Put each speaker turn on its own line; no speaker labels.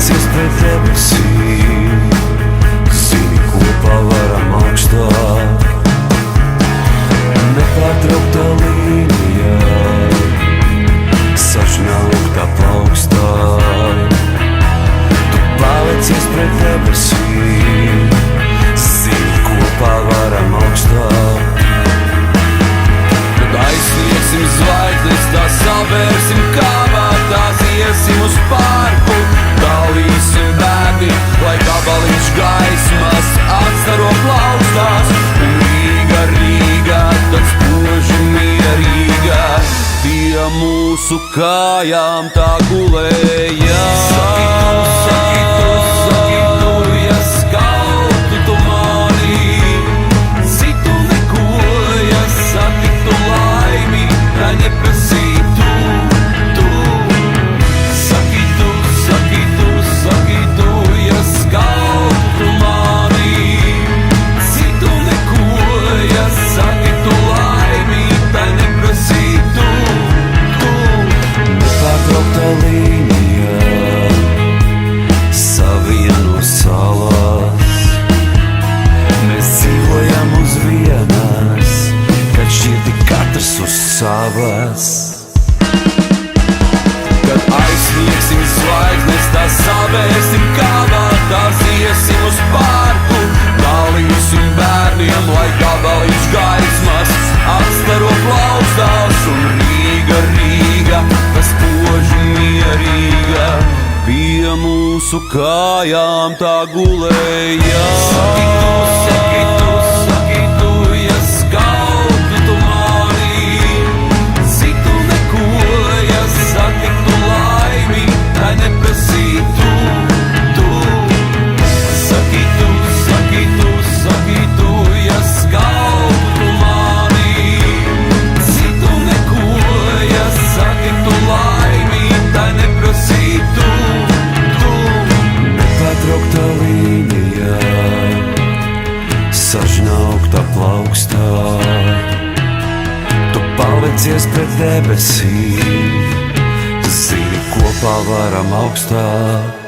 Palicies pret debesīm, zini, kopā varam augstāk. Nepārtraukta līnija, sažņauktā plaukstāk. Tu palicies pret debesīm, zini, kopā varam augstāk. Tad aizsniegsim zvaigznes, tās savērsim kāvātās, iesim uz parku, dalīsim bēdi, lai gabaliņš gaismas atstaro plaustās. Un Rīga, Rīga, tad spoži mierīga, pie mūsu kājām tā gulēja. Saki tu, ja skautu tu mani, citu neko, ja satiktu laimi, tā neprasītu. Savas. Kad aizsniegsim zvaigznes, tās savērsim kāvātās, iesim uz parku, dalīsim bērniem, lai gabaliņš gaismas atstaro plaustās. Un Rīga, Rīga, tas spoži mierīga, pie mūsu kājām tā gulēja. Saki tu, ja skautu tu mani, citu neko, ja satiktu laimi, tā neprasītu. Saki tu, ja skautu tu mani, citu neko, ja satiktu laimi, tā neprasītu. Nepārtraukta līnija, sažņauktā plaukstā. Tu palicies pret debesīm, zini, kopā varam augstāk.